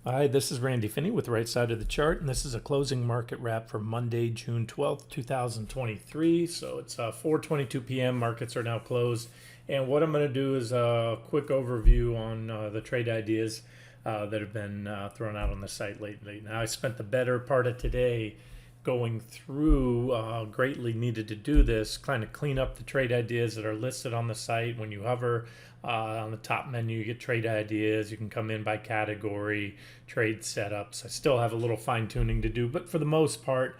Hi, this is Randy Finney with Right Side of the Chart, and this is a closing market wrap for Monday, June 12th, 2023. So it's 4:22 p.m. Markets are now closed. And what I'm going to do is a quick overview on the trade ideas that have been thrown out on the site lately. Now, I spent the better part of today going through, greatly needed to do this, kind of clean up the trade ideas that are listed on the site. When you hover on the top menu, you get trade ideas. You can come in by category, trade setups. I still have a little fine tuning to do, but for the most part,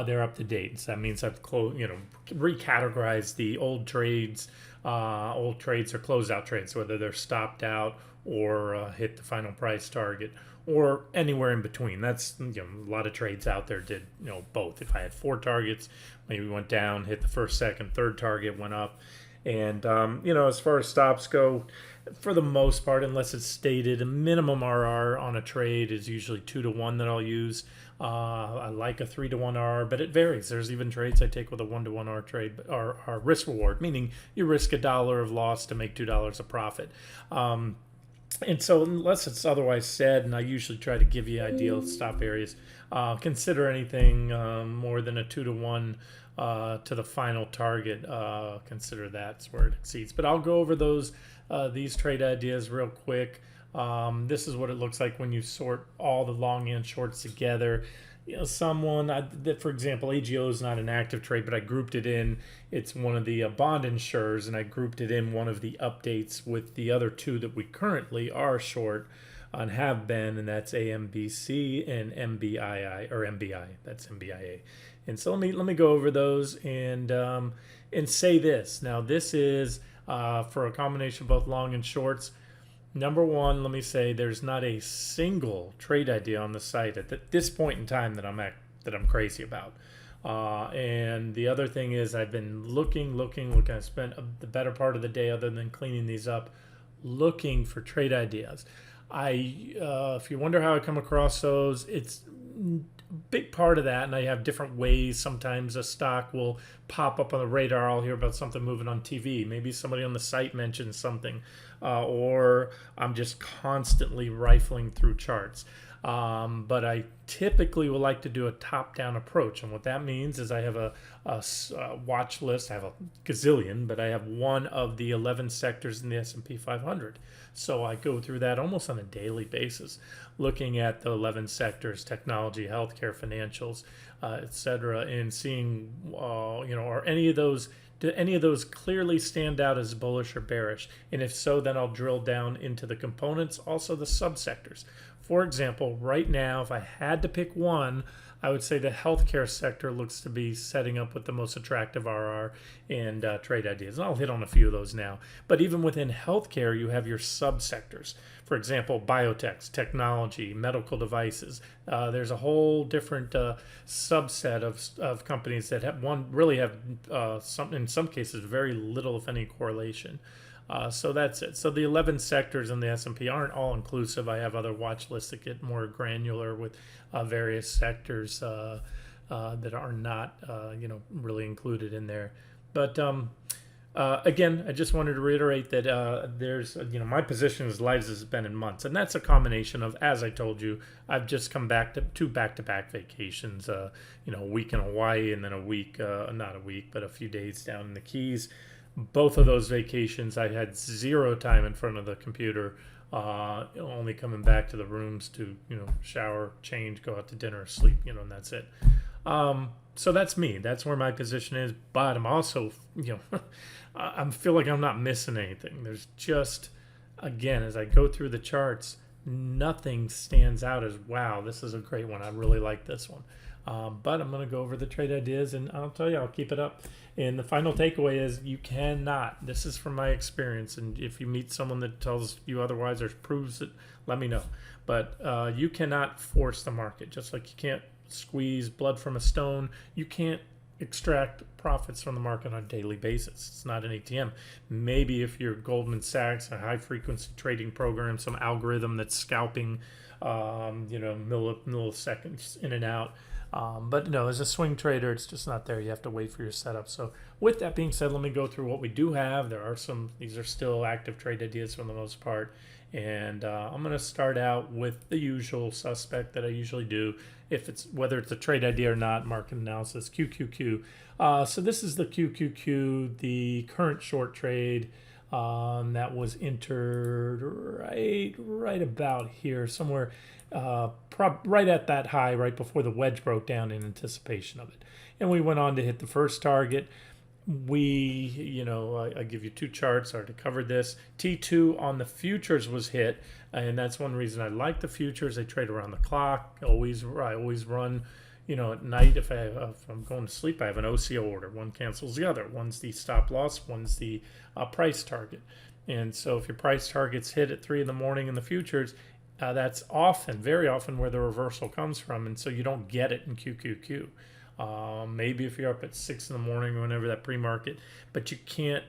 they're up to date. So that means I've recategorized the old trades. Old trades or closeout trades, whether they're stopped out or hit the final price target, or anywhere in between. That's a lot of trades out there did both. If I had 4 targets, maybe went down, hit the first, second, third target, went up. And as far as stops go, for the most part, unless it's stated, a minimum RR on a trade is usually 2 to 1 that I'll use. I like a 3 to 1 RR, but it varies. There's even trades I take with a 1 to 1 R trade, or risk reward, meaning you risk $1 of loss to make $2 of profit. And so unless it's otherwise said, and I usually try to give you ideal stop areas, consider anything more than a 2 to 1 to the final target. Consider that's where it exceeds. But I'll go over these trade ideas real quick. This is what it looks like when you sort all the long and shorts together. For example, AGO is not an active trade, but I grouped it in. It's one of the bond insurers, and I grouped it in one of the updates with the other 2 that we currently are short and have been, and that's AMBC and MBII, or MBI. That's MBIA. And so let me go over those and say this. Now, this is for a combination of both long and shorts. Number one, let me say there's not a single trade idea on the site at this point in time that I'm crazy about. And the other thing is I've been looking. I spent the better part of the day, other than cleaning these up, looking for trade ideas. If you wonder how I come across those, it's a big part of that, and I have different ways. Sometimes a stock will pop up on the radar. I'll hear about something moving on TV. Maybe somebody on the site mentions something, or I'm just constantly rifling through charts. But I typically will like to do a top-down approach, and what that means is I have a watch list. I have a gazillion, but I have one of the 11 sectors in the S&P 500. So I go through that almost on a daily basis, looking at the 11 sectors: technology, healthcare, financials, etc., and seeing, are any of those. Do any of those clearly stand out as bullish or bearish? And if so, then I'll drill down into the components, also the subsectors. For example, right now, if I had to pick one, I would say the healthcare sector looks to be setting up with the most attractive RR and trade ideas. And I'll hit on a few of those now. But even within healthcare, you have your subsectors. For example, biotechs, technology, medical devices. There's a whole different subset of companies that have in some cases, very little, if any, correlation. So that's it. So the 11 sectors in the S&P aren't all inclusive. I have other watch lists that get more granular with various sectors that are not, really included in there. But again, I just wanted to reiterate that there's, my position is light as it's been in months, and that's a combination of, as I told you, I've just come back to 2 back-to-back vacations. A week in Hawaii and then a few days down in the Keys. Both of those vacations, I had 0 time in front of the computer, only coming back to the rooms to, shower, change, go out to dinner, sleep, and that's it. So that's me. That's where my position is. But I'm also, I feel like I'm not missing anything. There's just, again, as I go through the charts, nothing stands out as, wow, this is a great one. I really like this one. But I'm going to go over the trade ideas, and I'll tell you, I'll keep it up. And the final takeaway is you cannot, this is from my experience, and if you meet someone that tells you otherwise or proves it, let me know. But you cannot force the market, just like you can't squeeze blood from a stone. You can't extract profits from the market on a daily basis. It's not an ATM. Maybe if you're Goldman Sachs, a high-frequency trading program, some algorithm that's scalping, milliseconds in and out. But no, as a swing trader, it's just not there. You have to wait for your setup. So with that being said, let me go through what we do have. These are still active trade ideas for the most part. And I'm going to start out with the usual suspect that I usually do, if it's whether it's a trade idea or not. Market analysis, QQQ. So this is the QQQ, the current short trade that was entered right about here, somewhere right at that high, right before the wedge broke down in anticipation of it. And we went on to hit the first target. I give you two charts. I already covered this. T2 on the futures was hit, and that's one reason I like the futures. They trade around the clock. I always run, at night. If I'm going to sleep, I have an OCO order. One cancels the other. One's the stop loss. One's the price target. And so if your price target's hit at 3 in the morning in the futures, that's very often where the reversal comes from, and so you don't get it in QQQ. Maybe if you're up at 6 in the morning or whenever that pre-market, but you can't,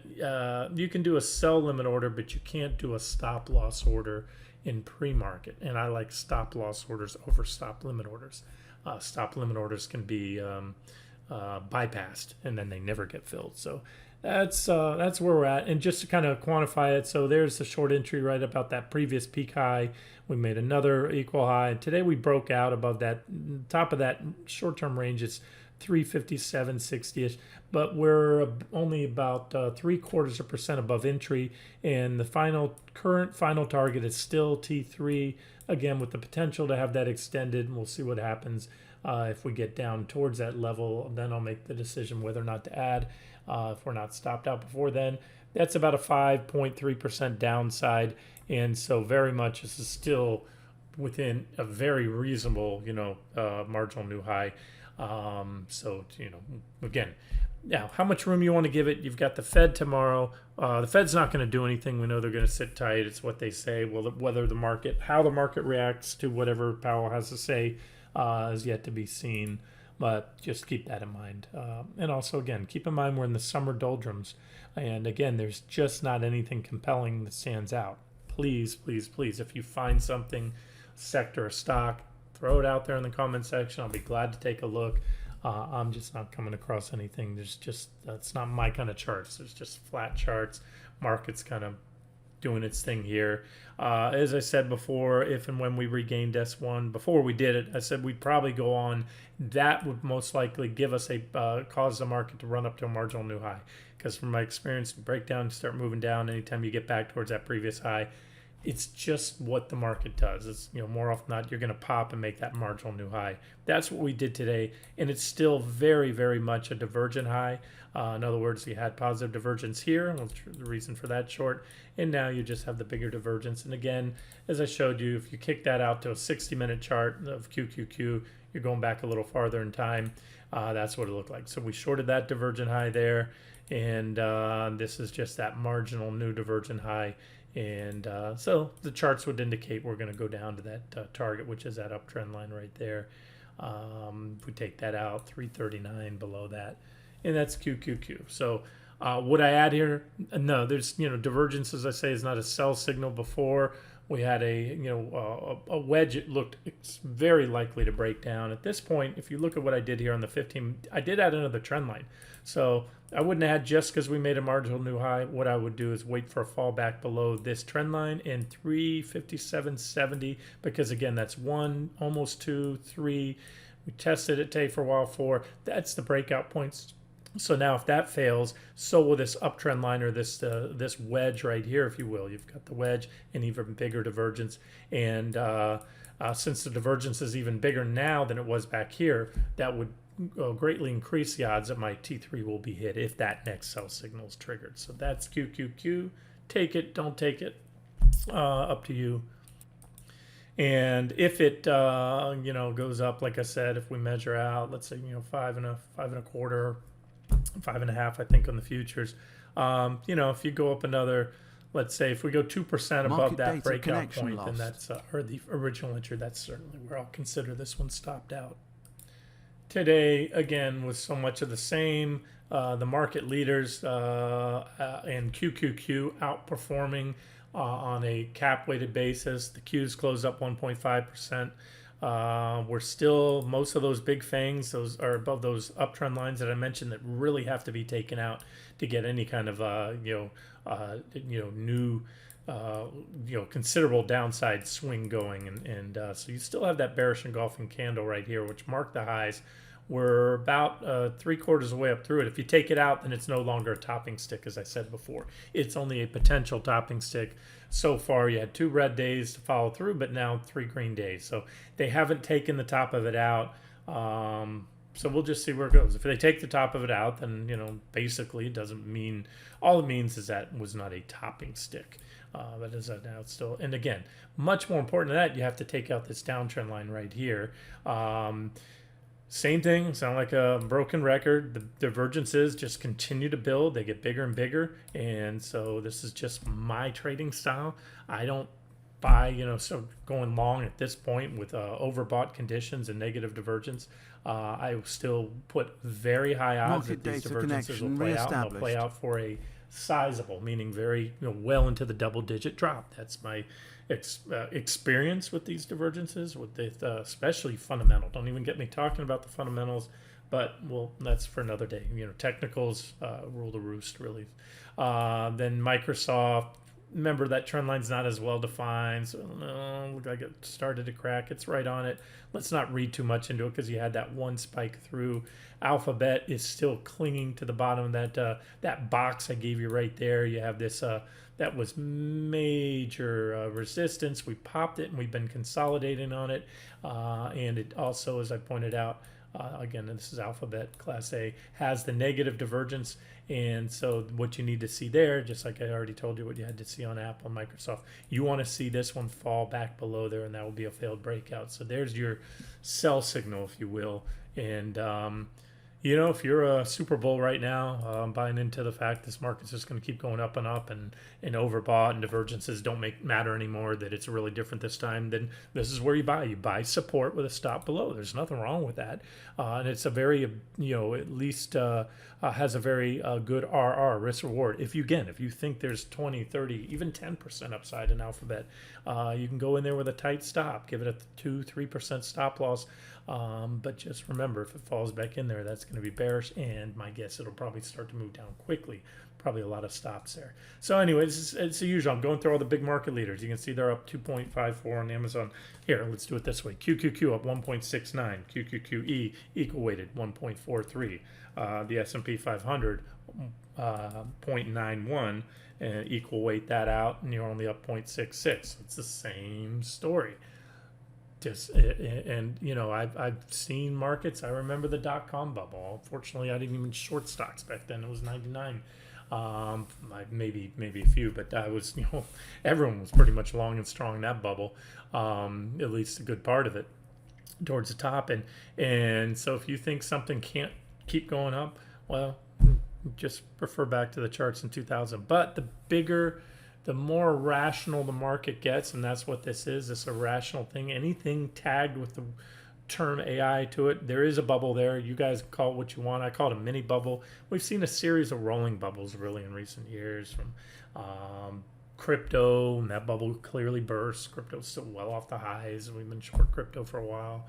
you can do a sell limit order, but you can't do a stop loss order in pre-market. And I like stop loss orders over stop limit orders. Stop limit orders can be bypassed and then they never get filled. So that's where we're at. And just to kind of quantify it, so there's the short entry right about that previous peak high. We made another equal high. Today we broke out above that top of that short-term range. It's 357.60ish, but we're only about 0.75% above entry, and the current final target is still T3, again with the potential to have that extended, and we'll see what happens if we get down towards that level. Then I'll make the decision whether or not to add if we're not stopped out before then. That's about a 5.3% downside, and so very much this is still within a very reasonable marginal new high. Again, now how much room you want to give it? You've got the Fed tomorrow. The Fed's not going to do anything. We know they're going to sit tight. It's what they say. Well, how the market reacts to whatever Powell has to say is yet to be seen. But just keep that in mind. And also, again, keep in mind we're in the summer doldrums. And again, there's just not anything compelling that stands out. Please, please, please, if you find something, sector or stock, throw it out there in the comment section. I'll be glad to take a look. I'm just not coming across anything. That's not my kind of charts. There's just flat charts. Market's kind of doing its thing here. As I said before, if and when we regained S1, before we did it, I said we'd probably go on. That would most likely give us cause the market to run up to a marginal new high. Because from my experience, break down, start moving down anytime you get back towards that previous high. It's just what the market does. It's, more often than not, you're going to pop and make that marginal new high. That's what we did today, and it's still very, very much a divergent high. In other words, you had positive divergence here, the reason for that short, and now you just have the bigger divergence. And again, as I showed you, if you kick that out to a 60-minute chart of QQQ, you're going back a little farther in time. That's what it looked like. So we shorted that divergent high there, and this is just that marginal new divergent high. And so the charts would indicate we're going to go down to that target, which is that uptrend line right there. If we take that out, 339 below that, and that's QQQ. So would I add here? No, there's divergence, as I say, is not a sell signal. Before we had a wedge. It looked very likely to break down. At this point, if you look at what I did here on the 15, I did add another trend line. So I wouldn't add just because we made a marginal new high. What I would do is wait for a fallback below this trend line in 357.70, because again, that's 1, almost 2, 3. We tested it today for a while. 4. That's the breakout points. So now if that fails, so will this uptrend line, or this wedge right here, if you will. You've got the wedge and even bigger divergence. And since the divergence is even bigger now than it was back here, that would greatly increase the odds that my T3 will be hit if that next sell signal is triggered. So that's QQQ. Take it, don't take it, up to you. And if it goes up, like I said, if we measure out, let's say 5.25, 5.5, I think on the futures, if you go up another, let's say if we go 2% above that breakout point, then that's or the original entry, that's certainly where I'll consider this one stopped out. Today, again, was so much of the same. The market leaders and QQQ outperforming on a cap-weighted basis. The Qs closed up 1.5%. We're still, most of those big fangs, those are above those uptrend lines that I mentioned that really have to be taken out to get any kind of new considerable downside swing going, and so you still have that bearish engulfing candle right here, which marked the highs. We're about 3/4 of the way up through it. If you take it out, then it's no longer a topping stick, as I said before. It's only a potential topping stick. So far, you had 2 red days to follow through, but now 3 green days. So they haven't taken the top of it out. So we'll just see where it goes. If they take the top of it out, then basically it doesn't mean, all it means is that it was not a topping stick. That is now it's still, and again, much more important than that, you have to take out this downtrend line right here. Same thing, sound like a broken record. The divergences just continue to build. They get bigger and bigger. And so this is just my trading style. I don't buy, so going long at this point with overbought conditions and negative divergence. I still put very high odds that these divergences will play out. And they'll play out for a sizable, meaning very, well into the double-digit drop. That's my experience with these divergences, with the especially fundamental. Don't even get me talking about the fundamentals, but that's for another day. Technicals rule the roost, really. Then Microsoft. Remember, that trend line's not as well defined, so look like it started to crack. It's right on it. Let's not read too much into it because you had that one spike through. Alphabet is still clinging to the bottom of that box I gave you right there. You have this that was major resistance. We popped it and we've been consolidating on it, and it also, as I pointed out, again, this is Alphabet Class A, has the negative divergence. And so what you need to see there, just like I already told you what you had to see on Apple and Microsoft, you want to see this one fall back below there, and that will be a failed breakout. So there's your sell signal, if you will. And if you're a Super Bowl right now, buying into the fact this market's just going to keep going up and up, and overbought and divergences don't matter anymore, that it's really different this time, then this is where you buy. You buy support with a stop below. There's nothing wrong with that. And it's a very, at least has a very good RR, risk reward. If you think there's 20, 30, even 10% upside in Alphabet, you can go in there with a tight stop, give it a 2-3% stop loss. But just remember, if it falls back in there, that's going to be bearish, and my guess it'll probably start to move down quickly. Probably a lot of stops there. So anyways, it's the usual. I'm going through all the big market leaders. You can see they're up 2.54 on Amazon. Here, let's do it this way. QQQ up 1.69. QQQE equal weighted 1.43. The S&P 500 0.91, and equal weight that out, and you're only up 0.66. It's the same story. I've seen markets. I remember the dot-com bubble. Unfortunately, I didn't even short stocks back then. It was 99. Maybe a few, but I was, everyone was pretty much long and strong in that bubble, at least a good part of it, towards the top. And so if you think something can't keep going up, well, just refer back to the charts in 2000. But the more rational the market gets, and that's what this is, this irrational thing, anything tagged with the term AI to it, there is a bubble there. You guys call it what you want. I call it a mini bubble. We've seen a series of rolling bubbles really in recent years, from crypto, and that bubble clearly burst. Crypto's still well off the highs. We've been short crypto for a while.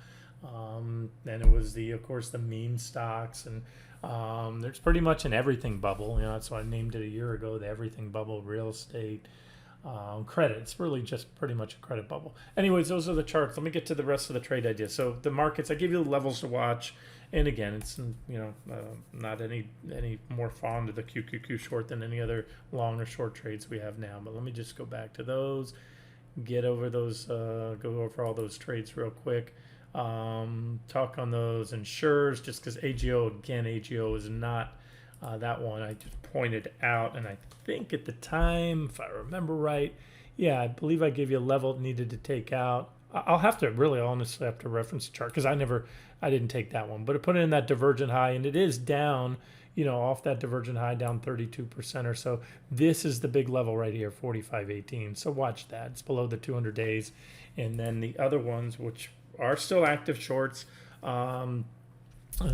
Then it was of course, the meme stocks, and there's pretty much an everything bubble. That's why I named it a year ago, the everything bubble. Real estate, credit. It's really just pretty much a credit bubble. Anyways, those are the charts. Let me get to the rest of the trade ideas. So the markets, I give you the levels to watch. And again, it's not any more fond of the QQQ short than any other long or short trades we have now. But let me just go back to those, get over those, go over all those trades real quick. Talk on those insurers, just because AGO is not that one I just pointed out, and I think at the time, if I remember right, I believe I gave you a level it needed to take out. I'll have to really honestly have to reference the chart because I didn't take that one, but I put it in that divergent high, and it is down, off that divergent high, down 32% or so. This is the big level right here, 45.18. So watch that. It's below the 200 days, and then the other ones, which are still active shorts, and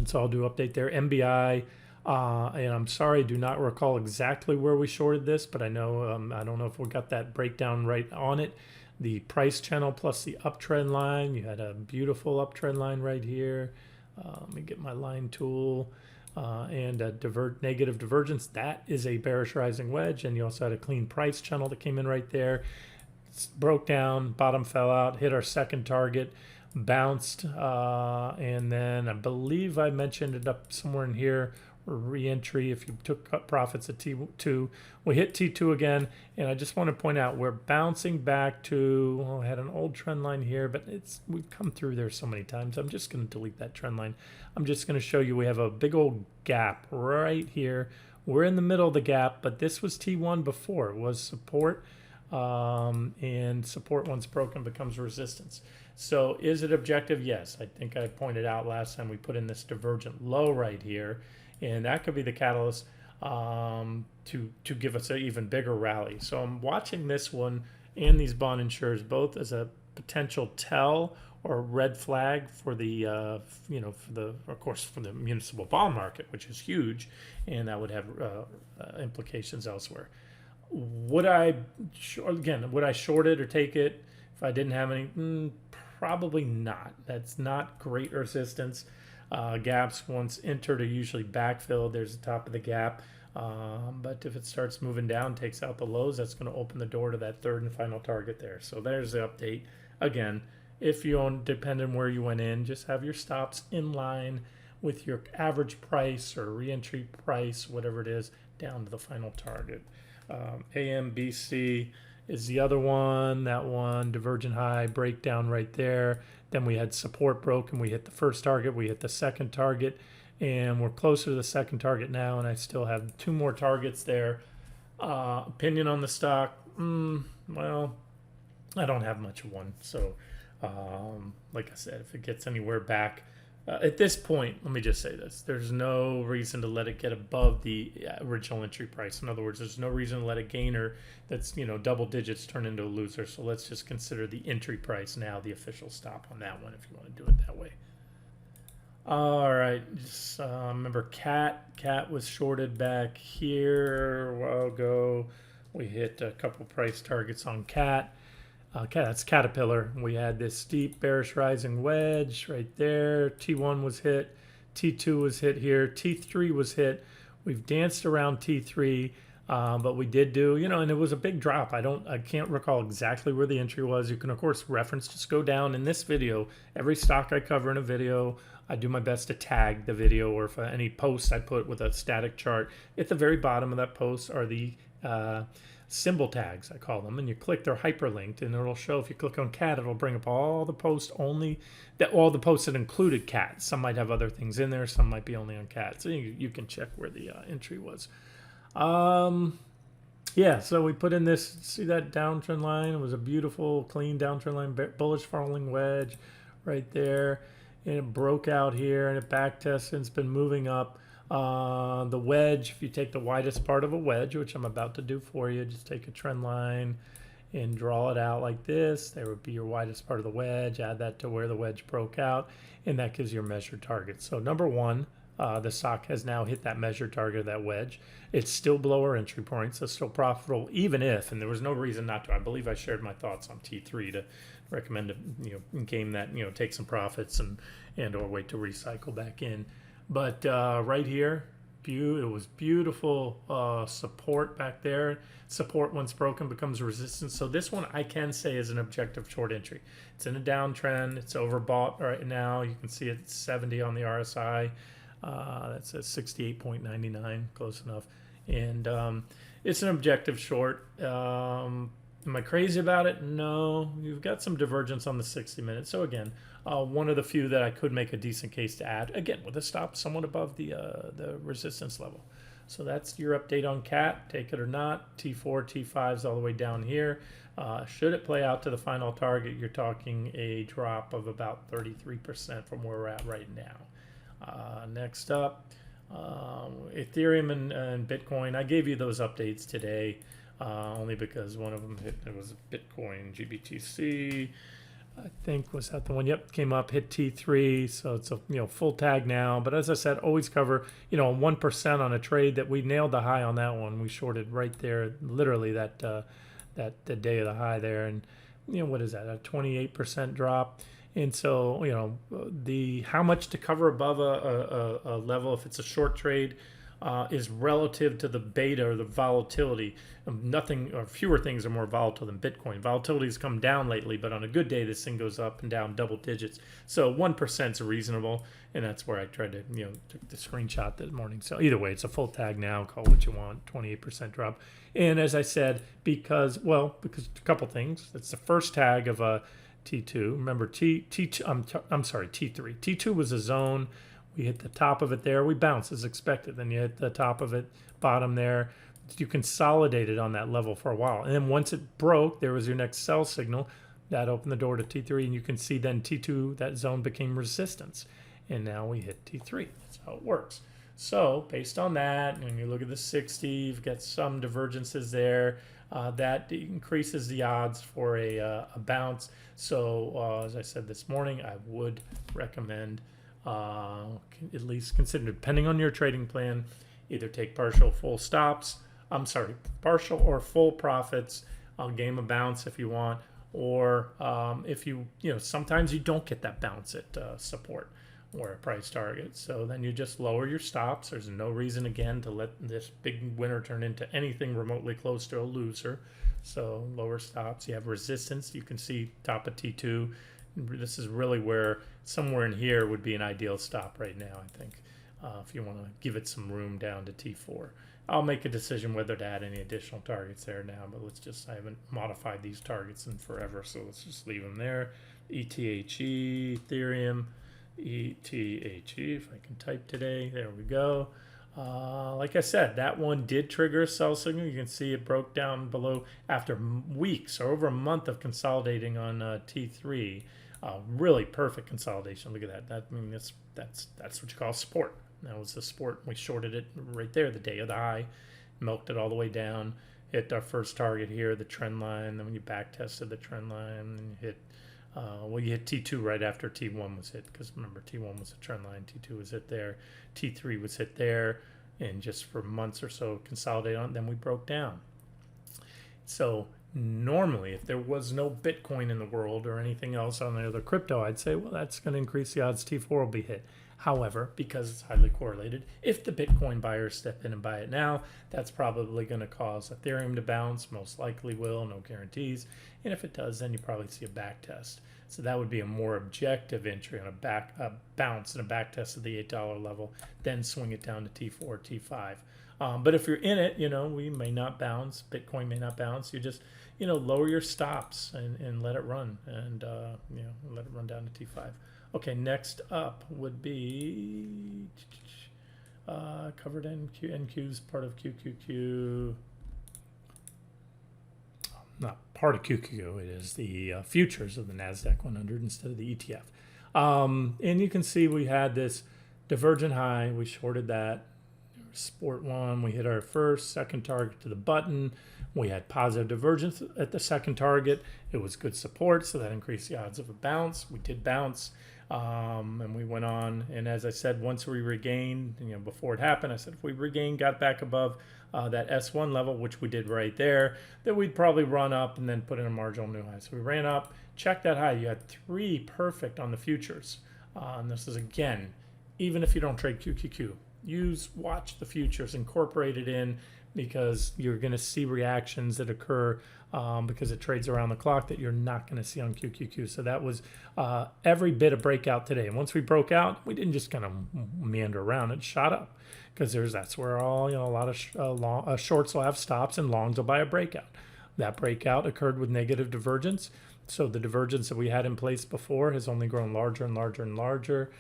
so I'll do update there. MBI, and I'm sorry, I do not recall exactly where we shorted this, but I know, I don't know if we got that breakdown right on it. The price channel plus the uptrend line, you had a beautiful uptrend line right here. Let me get my line tool. and a negative divergence. That is a bearish rising wedge. And you also had a clean price channel that came in right there. Broke down, bottom fell out, hit our second target, bounced, and then I believe I mentioned it up somewhere in here, re-entry if you took profits at T2. We hit T2 again, and I just want to point out we're bouncing back to, well, I had an old trend line here, but we've come through there so many times. I'm just going to delete that trend line. I'm just going to show you we have a big old gap right here. We're in the middle of the gap, but this was T1 before. It was support. And support once broken becomes resistance. So is it objective? Yes. I think I pointed out last time we put in this divergent low right here, and that could be the catalyst to give us an even bigger rally. So I'm watching this one and these bond insurers both as a potential tell or red flag for the of course for the municipal bond market, which is huge, and that would have implications elsewhere. Would I short it or take it if I didn't have any? Probably not. That's not great resistance. Gaps once entered are usually backfilled. There's the top of the gap. But if it starts moving down, takes out the lows, that's going to open the door to that third and final target there. So there's the update. Again, if you own, depending on where you went in, just have your stops in line with your average price or re-entry price, whatever it is, down to the final target. AMBC is the other one. That one, divergent high, breakdown right there. Then we had support broken. We hit the first target. We hit the second target. And we're closer to the second target now. And I still have two more targets there. Opinion on the stock? Well, I don't have much of one. So, like I said, if it gets anywhere back, at this point, let me just say this. There's no reason to let it get above the original entry price. In other words, there's no reason to let a gainer that's, double digits turn into a loser. So let's just consider the entry price now the official stop on that one if you want to do it that way. All right. Just remember CAT. CAT was shorted back here a while ago. We hit a couple price targets on CAT. That's Caterpillar. We had this steep bearish rising wedge right there. T1 was hit. T2 was hit here. T3 was hit. We've danced around T3, but we did do, and it was a big drop. I can't recall exactly where the entry was. You can, of course, just go down in this video. Every stock I cover in a video, I do my best to tag the video, or if any post I put with a static chart. At the very bottom of that post are the symbol tags, I call them, and you click, they're hyperlinked, and it'll show, if you click on CAT, it'll bring up all the posts that included CAT. Some might have other things in there, some might be only on CAT, so you can check where the entry was. Yeah, so we put in this, see that downtrend line? It was a beautiful, clean downtrend line, bullish falling wedge right there, and it broke out here, and it back tested, and it's been moving up. The wedge, if you take the widest part of a wedge, which I'm about to do for you, just take a trend line and draw it out like this. There would be your widest part of the wedge. Add that to where the wedge broke out, and that gives your measured target. So number one, the stock has now hit that measured target of that wedge. It's still below our entry point, so still profitable, even if, and there was no reason not to. I believe I shared my thoughts on T3 to recommend to game that, take some profits and or wait to recycle back in. But right here, it was beautiful support back there. Support once broken becomes resistance. So this one I can say is an objective short entry. It's in a downtrend. It's overbought right now. You can see it's 70 on the RSI. That's at 68.99, close enough. And it's an objective short. Am I crazy about it? No. You've got some divergence on the 60 minutes. So again, one of the few that I could make a decent case to add, again, with a stop somewhat above the resistance level. So that's your update on CAT. Take it or not. T4, T5's all the way down here. Should it play out to the final target, you're talking a drop of about 33% from where we're at right now. Next up, Ethereum and Bitcoin. I gave you those updates today. Only because one of them it was Bitcoin GBTC, I think was that the one. Yep, came up, hit T3, so it's a full tag now. But as I said, always cover 1% on a trade that we nailed the high on that one. We shorted right there, literally that the day of the high there, and what is that, a 28% drop. And so, the how much to cover above a level if it's a short trade is relative to the beta or the volatility. Nothing or fewer things are more volatile than Bitcoin. Volatility has come down lately, but on a good day, this thing goes up and down double digits. So 1% is reasonable, and that's where I tried to, took the screenshot this morning. So either way, it's a full tag now. Call it what you want. 28% drop. And as I said, because a couple things. It's the first tag of a T2. Remember, I'm sorry, T3. T2 was a zone. We hit the top of it there. We bounce as expected. Then you hit the top of it, bottom there. You consolidated on that level for a while. And then once it broke, there was your next sell signal. That opened the door to T3. And you can see then T2, that zone became resistance. And now we hit T3. That's how it works. So based on that, and you look at the 60, you've got some divergences there. That increases the odds for a bounce. So as I said this morning, I would recommend at least consider, depending on your trading plan, either take partial or full profits. I'll game a bounce if you want, or if sometimes you don't get that bounce at support or a price target. So then you just lower your stops. There's no reason, again, to let this big winner turn into anything remotely close to a loser. So lower stops. You have resistance. You can see top of T2. This is really where somewhere in here would be an ideal stop right now, I think, if you want to give it some room down to T4. I'll make a decision whether to add any additional targets there now, but I haven't modified these targets in forever, so let's just leave them there. ETHE, Ethereum, ETHE, if I can type today, there we go. Like I said, that one did trigger a sell signal. You can see it broke down below after weeks or over a month of consolidating on T3. Really perfect consolidation. Look at that. That's what you call support. That was the support. We shorted it right there the day of the high, milked it all the way down, hit our first target here, the trend line. Then when you back tested the trend line, and you hit you hit T2 right after T1 was hit, because remember, T1 was a trend line, T2 was hit there, T3 was hit there, and just for months or so consolidate on, then we broke down. So normally, if there was no Bitcoin in the world or anything else on the other crypto, I'd say, well, that's going to increase the odds T4 will be hit. However, because it's highly correlated, if the Bitcoin buyers step in and buy it now, that's probably going to cause Ethereum to bounce, most likely will, no guarantees. And if it does, then you probably see a back test. So that would be a more objective entry on a bounce and a back test of the $8 level, then swing it down to T4, T5. But if you're in it, we may not bounce, Bitcoin may not bounce. You just, lower your stops and let it run, and let it run down to T5. Okay, next up would be covered NQ's part of QQQ. Not part of QQQ, it is the futures of the NASDAQ 100 instead of the ETF. And you can see we had this divergent high. We shorted that. Sport one, we hit our second target to the button. We had positive divergence at the second target. It was good support, so that increased the odds of a bounce. We did bounce, and we went on. And as I said, once we regained, before it happened, I said if we regained, got back above that S1 level, which we did right there, then we'd probably run up and then put in a marginal new high. So we ran up, checked that high. You had 3 perfect on the futures. And this is, again, even if you don't trade QQQ, watch the futures, incorporate it in, because you're going to see reactions that occur because it trades around the clock that you're not going to see on QQQ. So that was every bit of breakout today. And once we broke out, we didn't just kind of meander around. It shot up, because that's where a lot of shorts will have stops and longs will buy a breakout. That breakout occurred with negative divergence. So the divergence that we had in place before has only grown larger and larger and larger.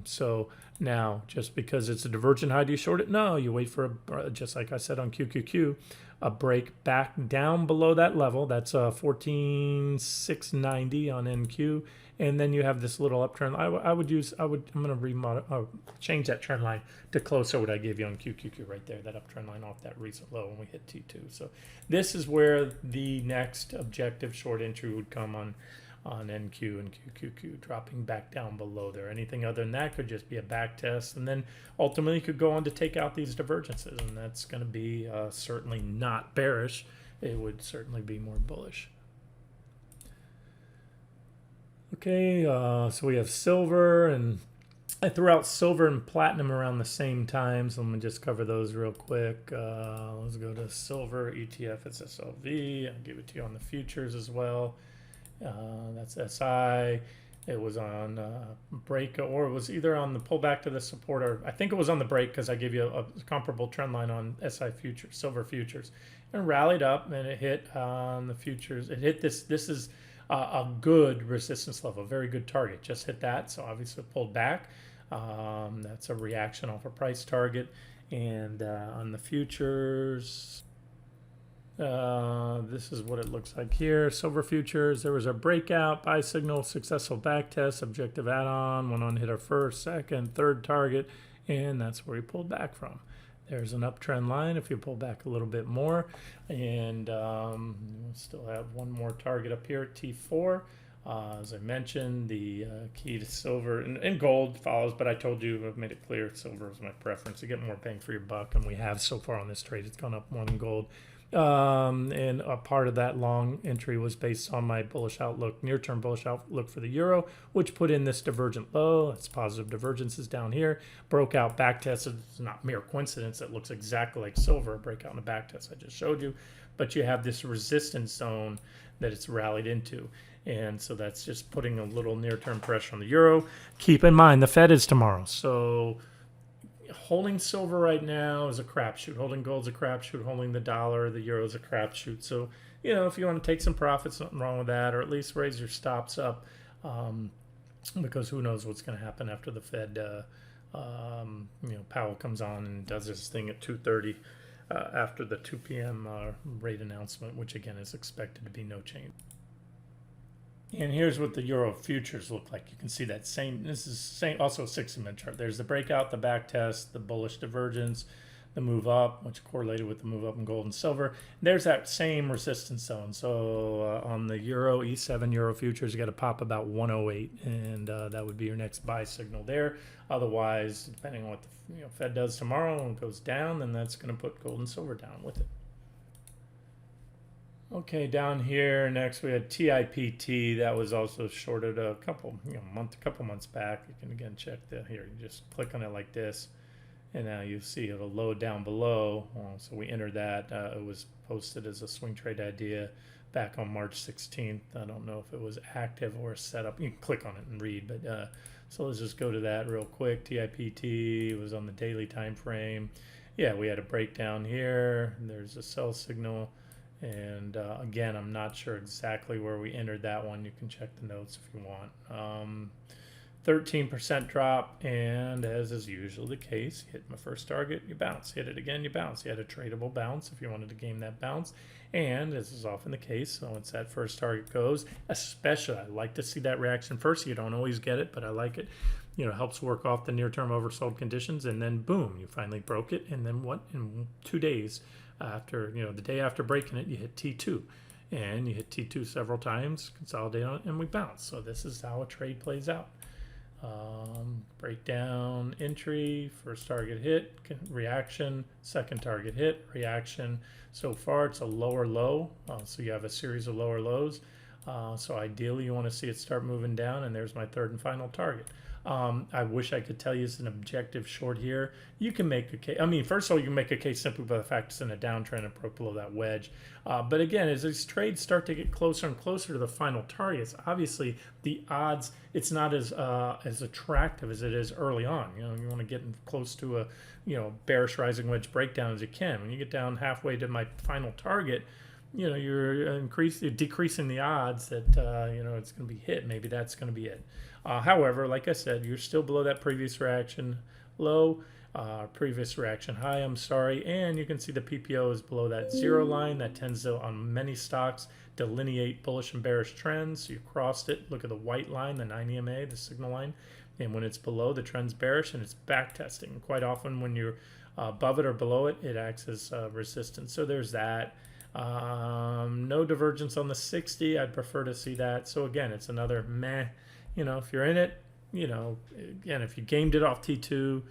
So now, just because it's a divergent high, do you short it? No, you wait for just like I said on QQQ, a break back down below that level. That's 14,690 on NQ, and then you have this little uptrend. I'm going to change that trend line to closer what I gave you on QQQ right there, that uptrend line off that recent low when we hit T2. So this is where the next objective short entry would come on NQ and QQQ, dropping back down below there. Anything other than that could just be a back test, and then ultimately could go on to take out these divergences, and that's going to be certainly not bearish, it would certainly be more bullish. Okay, so we have silver, and I threw out silver and platinum around the same time, so let me just cover those real quick. Let's go to silver ETF. It's SLV. I'll give it to you on the futures as well. That's SI. It was on break, or it was either on the pullback to the support, or I think it was on the break because I gave you a comparable trend line on SI futures, silver futures, and rallied up, and it hit on the futures. It hit this. This is a good resistance level, very good target. Just hit that, so obviously it pulled back. That's a reaction off a price target, and on the futures. This is what it looks like here. Silver futures, there was a breakout, buy signal, successful back test, objective add-on, went on to hit our first, second, third target, and that's where we pulled back from. There's an uptrend line if you pull back a little bit more, and we'll still have one more target up here at T4. As I mentioned, the key to silver and gold follows, but I told you, I've made it clear, silver is my preference to get more bang for your buck, and we have so far on this trade. It's gone up more than gold. And a part of that long entry was based on my bullish outlook, near-term bullish outlook for the euro, which put in this divergent low. That's positive divergences down here. Broke out, back test. It's not mere coincidence. It looks exactly like silver, a breakout in a back test I just showed you. But you have this resistance zone that it's rallied into. And so that's just putting a little near-term pressure on the euro. Keep in mind, the Fed is tomorrow. So holding silver right now is a crapshoot. Holding gold is a crapshoot. Holding the dollar, the euro is a crapshoot. So, you know, if you want to take some profits, nothing wrong with that, or at least raise your stops up, because who knows what's going to happen after the Fed, you know, Powell comes on and does his thing at 2:30 after the 2 p.m. Rate announcement, which again is expected to be no change. And here's what the euro futures look like. You can see that same, this is same, also a 60-minute chart. There's the breakout, the back test, the bullish divergence, the move up, which correlated with the move up in gold and silver. There's that same resistance zone. So on the euro, E7 euro futures, you got to pop about 108, and that would be your next buy signal there. Otherwise, depending on what the Fed does tomorrow and goes down, then that's going to put gold and silver down with it. Okay, down here next we had TIPT. That was also shorted a couple months back. You can again check here. You just click on it like this, and now you see a low down below. So we entered that. It was posted as a swing trade idea back on March 16th. I don't know if it was active or set up. You can click on it and read, but so let's just go to that real quick. TIPT was on the daily time frame. Yeah, we had a breakdown here. There's a sell signal. And again, I'm not sure exactly where we entered that one. You can check the notes if you want. 13% drop, and as is usually the case, you hit my first target, you bounce. Hit it again, you bounce. You had a tradable bounce if you wanted to game that bounce. And as is often the case, so once that first target goes, especially, I like to see that reaction first. You don't always get it, but I like it. You know, helps work off the near-term oversold conditions, and then boom, you finally broke it. And then what? In 2 days after, the day after breaking it, you hit T2. And you hit T2 several times, consolidate on it, and we bounce. So this is how a trade plays out. Breakdown, entry, first target hit, reaction, second target hit, reaction. So far it's a lower low, so you have a series of lower lows. So ideally you want to see it start moving down, and there's my third and final target. I wish I could tell you it's an objective short here. You can make a case. I mean, first of all, you can make a case simply by the fact it's in a downtrend and broke below that wedge. But again, as these trades start to get closer and closer to the final targets, obviously the odds, it's not as attractive as it is early on. You want to get close to a bearish rising wedge breakdown as you can. When you get down halfway to my final target, you're decreasing the odds that it's going to be hit. Maybe that's going to be it. However, like I said, you're still below that previous reaction low, previous reaction high, I'm sorry, and you can see the PPO is below that zero line. That tends to, on many stocks, delineate bullish and bearish trends. So you crossed it. Look at the white line, the 9 EMA, the signal line, and when it's below, the trend's bearish, and it's back testing. Quite often when you're above it or below it, it acts as resistance. So there's that. No divergence on the 60. I'd prefer to see that. So again, it's another meh. If you're in it, again, if you gamed it off T2,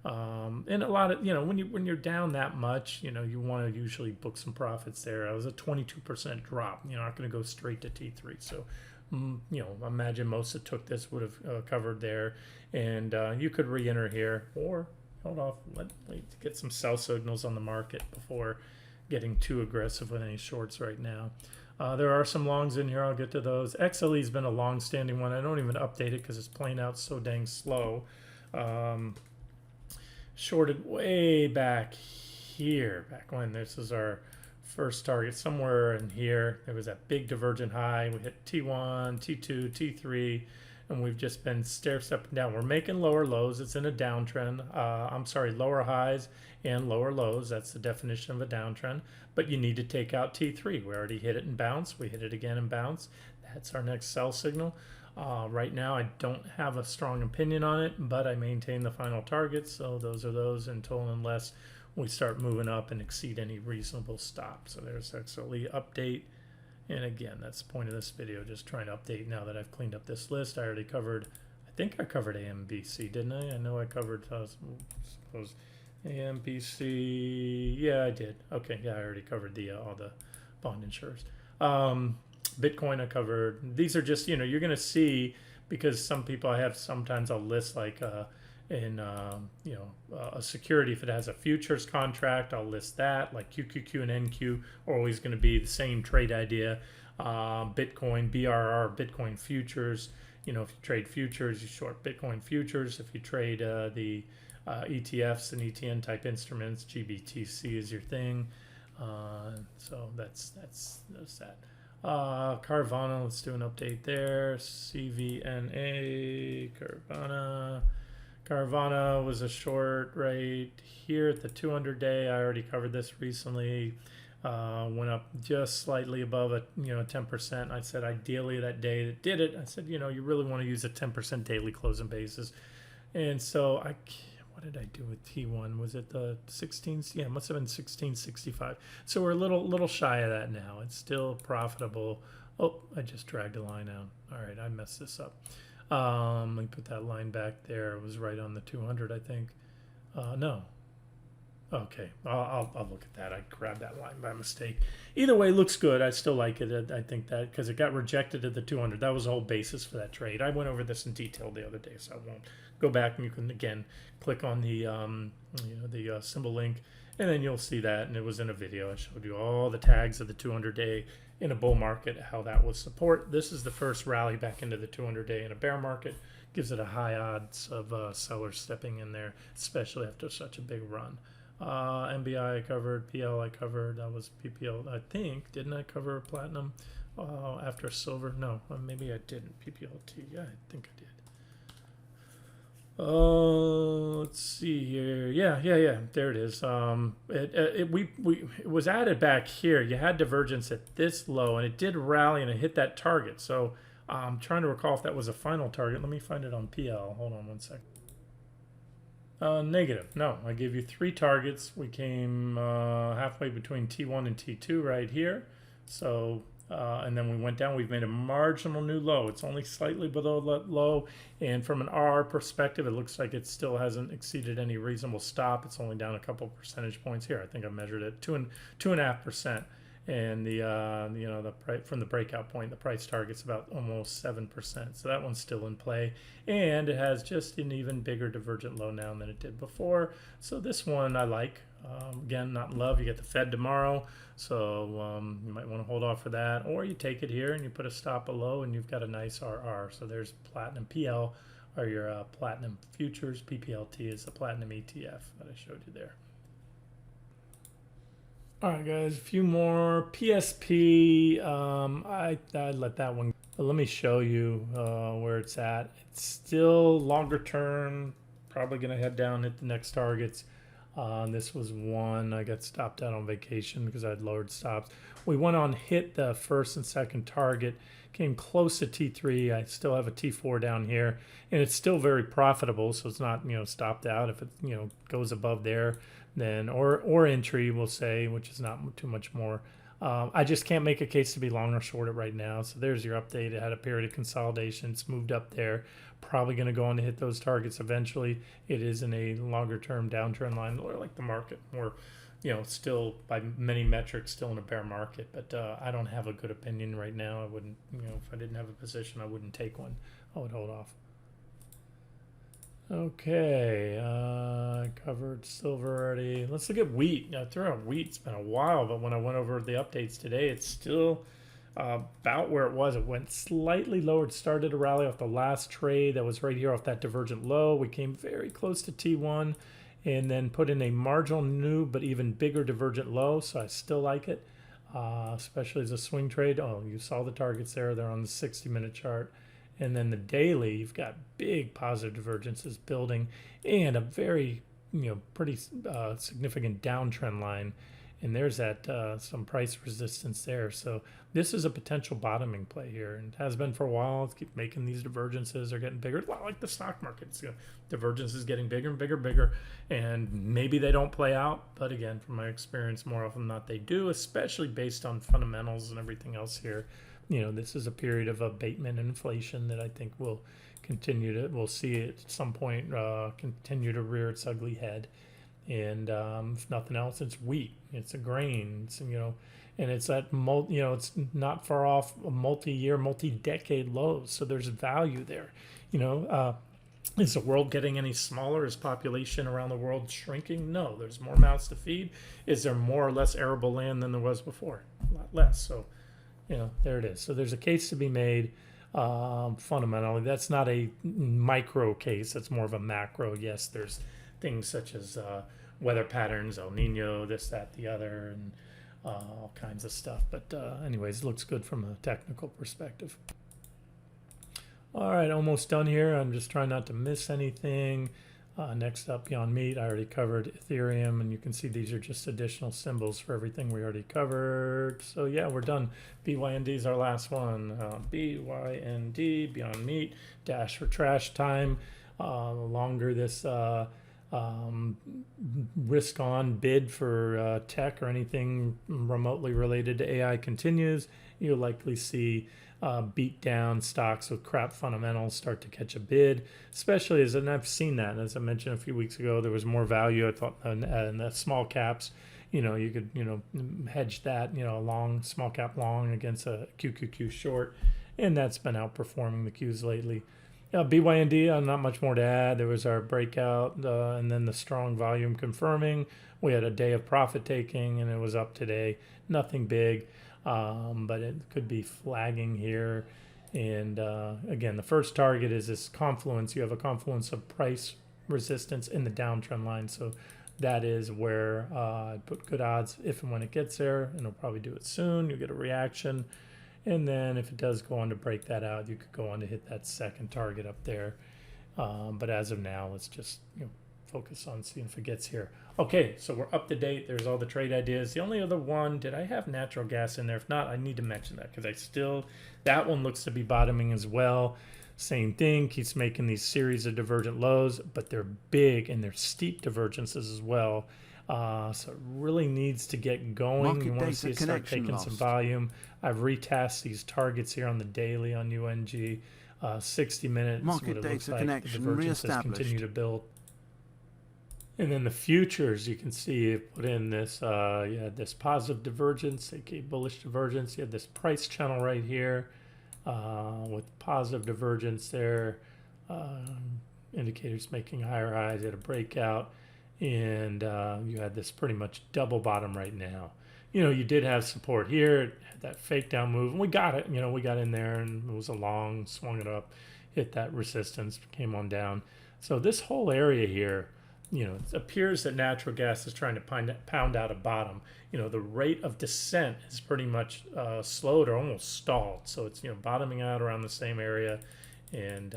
And a lot of, when you're down that much, you want to usually book some profits there. I was a 22% drop. You're not going to go straight to T3. So, imagine most that took this would have covered there, and you could re-enter here or hold off, wait to get some sell signals on the market before getting too aggressive with any shorts right now. There are some longs in here. I'll get to those. XLE's been a long-standing one. I don't even update it because it's playing out so dang slow. Shorted way back here, back when this is our first target, somewhere in here. There was that big divergent high. We hit T1, T2, T3, and we've just been stair-stepping down. We're making lower lows. It's in a downtrend. I'm sorry, lower highs and lower lows. That's the definition of a downtrend. But you need to take out T3. We already hit it and bounce. We hit it again and bounce. That's our next sell signal. Right now, I don't have a strong opinion on it, but I maintain the final targets. So those are those until and unless we start moving up and exceed any reasonable stop. So there's XLE update. And again, that's the point of this video, just trying to update now that I've cleaned up this list. I already covered, I think I covered AMBC, didn't I? I know I covered, suppose AMBC, yeah, I did. Okay, yeah, I already covered all the bond insurers. Bitcoin I covered. These are just, you're going to see, because some people I have, sometimes I'll list like a security. If it has a futures contract, I'll list that. Like QQQ and NQ are always going to be the same trade idea. Bitcoin, BRR, Bitcoin futures. If you trade futures, you short Bitcoin futures. If you trade the ETFs and ETN type instruments, GBTC is your thing. So that's that. Carvana, let's do an update there. CVNA, Carvana was a short right here at the 200-day. I already covered this recently. Went up just slightly above 10%. I said ideally that day that did it, I said, you really want to use a 10% daily closing basis. And so what did I do with T1? Was it the 16? Yeah, it must have been 1665. So we're a little shy of that now. It's still profitable. Oh, I just dragged a line out. All right, I messed this up. Let me put that line back there. It was right on the 200, I think. No. Okay, I'll look at that. I grabbed that line by mistake. Either way, looks good. I still like it. I think that because it got rejected at the 200. That was the whole basis for that trade. I went over this in detail the other day, so I won't go back. And you can again click on the symbol link, and then you'll see that. And it was in a video. I showed you all the tags of the 200-day in a bull market, how that was support. This is the first rally back into the 200-day in a bear market. Gives it a high odds of sellers stepping in there, especially after such a big run. MBI I covered, PL I covered, that was PPL, I think. Didn't I cover platinum after silver? No, maybe I didn't. PPLT, yeah, I think I did. Let's see here. Yeah, there it is. It was added back here. You had divergence at this low, and it did rally, and it hit that target. So I'm trying to recall if that was a final target. Let me find it on PL. Hold on one second. Negative. No, I gave you 3 targets. We came halfway between T1 and T2 right here. So, and then we went down. We've made a marginal new low. It's only slightly below that low. And from an R perspective, it looks like it still hasn't exceeded any reasonable stop. It's only down a couple percentage points here. I think I measured it 2.5%. And the price from the breakout point, the price target's about almost 7%. So that one's still in play, and it has just an even bigger divergent low now than it did before. So this one I like. Again, not in love. You get the Fed tomorrow, so you might want to hold off for that, or you take it here and you put a stop below, and you've got a nice RR. So there's platinum. PL are your platinum futures. PPLT is the platinum ETF that I showed you there. All right, guys, a few more. PSP, I let that one, but let me show you where it's at. It's still longer term, probably going to head down, hit the next targets. This was one. I got stopped out on vacation because I had lowered stops. We went on, hit the first and second target, came close to T3. I still have a T4 down here, and it's still very profitable, so it's not, stopped out. If it, goes above there, then or entry, we'll say, which is not too much more. I just can't make a case to be long or short it right now. So there's your update. It had a period of consolidation. It's moved up there. Probably going to go on to hit those targets eventually. It is in a longer term downtrend line, or like the market, more, still by many metrics, still in a bear market. But I don't have a good opinion right now. I wouldn't, if I didn't have a position, I wouldn't take one. I would hold off. Okay, covered silver already. Let's look at wheat. I threw out wheat. It's been a while, but when I went over the updates today, it's still about where it was. It went slightly lower. It started to rally off the last trade that was right here off that divergent low. We came very close to T1 and then put in a marginal new but even bigger divergent low, so I still like it, especially as a swing trade. Oh, you saw the targets there. They're on the 60-minute chart. And then the daily, you've got big positive divergences building and a very, pretty significant downtrend line. And there's that some price resistance there. So this is a potential bottoming play here, and it has been for a while. Let's keep making these divergences. They're getting bigger. A lot like the stock market. Divergences getting bigger and bigger. And maybe they don't play out. But again, from my experience, more often than not, they do, especially based on fundamentals and everything else here. This is a period of abatement and inflation that I think will continue to, we'll see it at some point continue to rear its ugly head. And if nothing else, it's wheat, it's a grain, it's, and it's at, it's not far off a multi-year, multi-decade lows. So there's value there. Is the world getting any smaller? Is population around the world shrinking? No, there's more mouths to feed. Is there more or less arable land than there was before? A lot less. So there it is. So there's a case to be made. Fundamentally, that's not a micro case. That's more of a macro. Yes, there's things such as weather patterns, El Nino, this, that, the other, and all kinds of stuff. But anyways, it looks good from a technical perspective. All right, almost done here. I'm just trying not to miss anything. Next up, Beyond Meat. I already covered Ethereum, and you can see these are just additional symbols for everything we already covered. So yeah, we're done. BYND is our last one. BYND, Beyond Meat, dash for trash time. The longer this risk on bid for tech or anything remotely related to AI continues, you'll likely see beat down stocks with crap fundamentals start to catch a bid, especially and I've seen that. As I mentioned a few weeks ago, there was more value, I thought, in the small caps. You could, hedge that, long, small cap long against a QQQ short, and that's been outperforming the Qs lately. BYND, not much more to add. There was our breakout, and then the strong volume confirming. We had a day of profit taking, and it was up today. Nothing big. But it could be flagging here. And again, the first target is this confluence. You have a confluence of price resistance in the downtrend line. So that is where I put good odds if and when it gets there, and it'll probably do it soon. You'll get a reaction. And then if it does go on to break that out, you could go on to hit that second target up there. But as of now, let's just focus on seeing if it gets here. Okay, so we're up to date. There's all the trade ideas. The only other one, did I have natural gas in there? If not, I need to mention that because that one looks to be bottoming as well. Same thing, keeps making these series of divergent lows, but they're big and they're steep divergences as well. So it really needs to get going. You want to see it start taking some volume. I've retasked these targets here on the daily on UNG. 60 minutes, market what it looks data like. connection The divergences continue to build. And then the futures, you can see it put in this, you had this positive divergence, aka bullish divergence. You had this price channel right here with positive divergence there. Indicators making higher highs at a breakout. And you had this pretty much double bottom right now. You did have support here, it had that fake down move, and we got it. We got in there, and it was a long, swung it up, hit that resistance, came on down. So this whole area here, it appears that natural gas is trying to pound out a bottom. The rate of descent is pretty much slowed or almost stalled. So it's, bottoming out around the same area. And,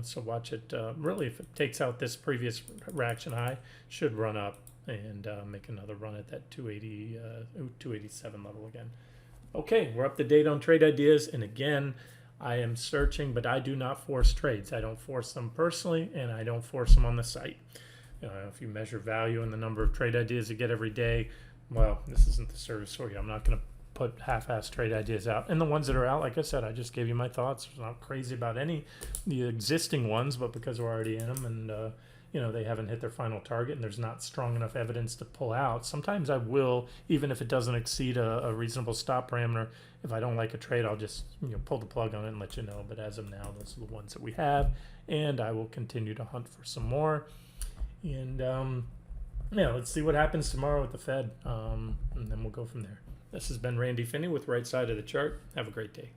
so watch it. Really, if it takes out this previous reaction high, should run up and make another run at that 287 level again. Okay, we're up to date on trade ideas. And again, I am searching, but I do not force trades. I don't force them personally, and I don't force them on the site. If you measure value in the number of trade ideas you get every day, well, this isn't the service for you. I'm not going to put half-ass trade ideas out. And the ones that are out, like I said, I just gave you my thoughts. I'm not crazy about any the existing ones, but because we're already in them and you know, they haven't hit their final target and there's not strong enough evidence to pull out, sometimes I will, even if it doesn't exceed a reasonable stop parameter. If I don't like a trade, I'll just, you know, pull the plug on it and let you know. But as of now, those are the ones that we have, and I will continue to hunt for some more. And yeah, let's see what happens tomorrow with the Fed, and then we'll go from there. This has been Randy Finney with Right Side of the Chart. Have a great day.